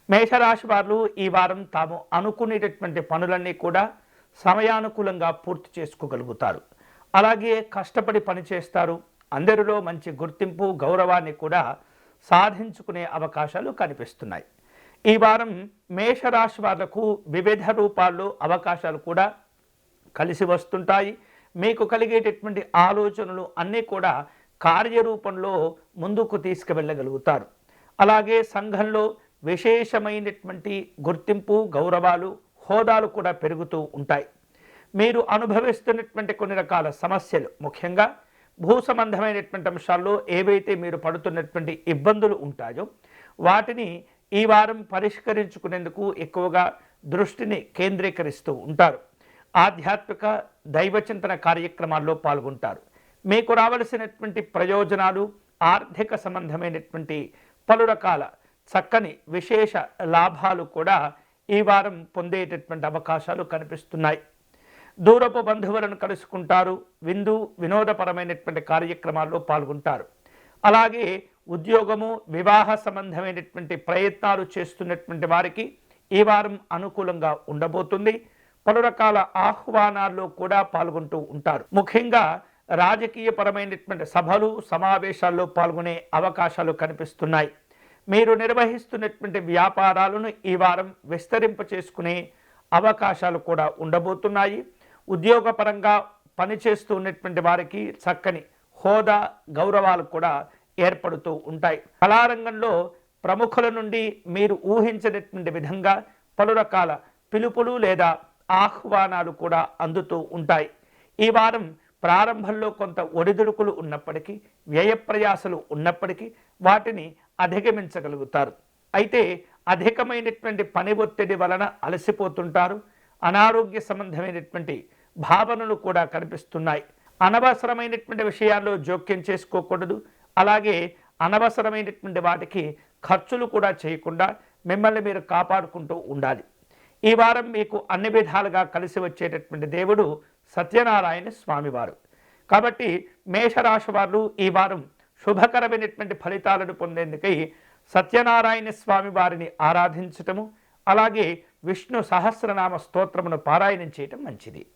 మేషరాశి వారు ఈ వారం తాము అనుకునేటటువంటి పనులన్నీ కూడా సమయానుకూలంగా పూర్తి చేసుకోగలుగుతారు. అలాగే కష్టపడి పనిచేస్తారు. అందరిలో మంచి గుర్తింపు గౌరవాన్ని కూడా సాధించుకునే అవకాశాలు కనిపిస్తున్నాయి. ఈ వారం మేషరాశి వాళ్లకు వివిధ రూపాల్లో అవకాశాలు కూడా కలిసి వస్తుంటాయి. మీకు కలిగేటటువంటి ఆలోచనలు అన్నీ కూడా కార్యరూపంలో ముందుకు తీసుకువెళ్ళగలుగుతారు. అలాగే సంఘంలో విశేషమైనటువంటి గుర్తింపు గౌరవాలు హోదాలు కూడా పెరుగుతూ ఉంటాయి. మీరు అనుభవిస్తున్నటువంటి కొన్ని రకాల సమస్యలు, ముఖ్యంగా భూ సంబంధమైనటువంటి అంశాల్లో ఏవైతే మీరు పడుతున్నటువంటి ఇబ్బందులు ఉంటాయో వాటిని ఈ వారం పరిష్కరించుకునేందుకు ఎక్కువగా దృష్టిని కేంద్రీకరిస్తూ ఉంటారు. ఆధ్యాత్మిక దైవచింతన కార్యక్రమాల్లో పాల్గొంటారు. మీకు రావలసినటువంటి ప్రయోజనాలు, ఆర్థిక సంబంధమైనటువంటి పలు రకాల చక్కని విశేష లాభాలు కూడా ఈ వారం పొందేటటువంటి అవకాశాలు కనిపిస్తున్నాయి. దూరపు బంధువులను కలుసుకుంటారు. వినోదపరమైనటువంటి కార్యక్రమాల్లో పాల్గొంటారు. అలాగే ఉద్యోగము, వివాహ సంబంధమైనటువంటి ప్రయత్నాలు చేస్తున్నటువంటి వారికి ఈ వారం అనుకూలంగా ఉండబోతుంది. పలు రకాల ఆహ్వానాల్లో కూడా పాల్గొంటూ ఉంటారు. ముఖ్యంగా రాజకీయపరమైనటువంటి సభలు సమావేశాల్లో పాల్గొనే అవకాశాలు కనిపిస్తున్నాయి. మీరు నిర్వహిస్తున్నటువంటి వ్యాపారాలను ఈ వారం విస్తరింప చేసుకునే అవకాశాలు కూడా ఉండబోతున్నాయి. ఉద్యోగపరంగా పనిచేస్తున్నటువంటి వారికి చక్కని హోదా గౌరవాలు కూడా ఏర్పడుతూ ఉంటాయి. కళారంగంలో ప్రముఖుల నుండి మీరు ఊహించినటువంటి విధంగా పలు రకాల పిలుపులు లేదా ఆహ్వానాలు కూడా అందుతూ ఉంటాయి. ఈ వారం ప్రారంభంలో కొంత ఒడిదుడుకులు ఉన్నప్పటికీ, వ్యయప్రయాసలు ఉన్నప్పటికీ వాటిని అధిగమించగలుగుతారు. అయితే అధికమైనటువంటి పని ఒత్తిడి వలన అలసిపోతుంటారు. అనారోగ్య సంబంధమైనటువంటి భావనలు కూడా కనిపిస్తున్నాయి. అనవసరమైనటువంటి విషయాల్లో జోక్యం చేసుకోకూడదు. అలాగే అనవసరమైనటువంటి వాటికి ఖర్చులు కూడా చేయకుండా మిమ్మల్ని మీరు కాపాడుకుంటూ ఉండాలి. ఈ వారం మీకు అన్ని విధాలుగా కలిసి వచ్చేటటువంటి దేవుడు సత్యనారాయణ స్వామివారు. కాబట్టి మేషరాశి వారు ఈ వారం శుభకరమైనటువంటి ఫలితాలను పొందేందుకై సత్యనారాయణ స్వామి వారిని ఆరాధించటము, అలాగే విష్ణు సహస్రనామ స్తోత్రమును పారాయణం చేయటం మంచిది.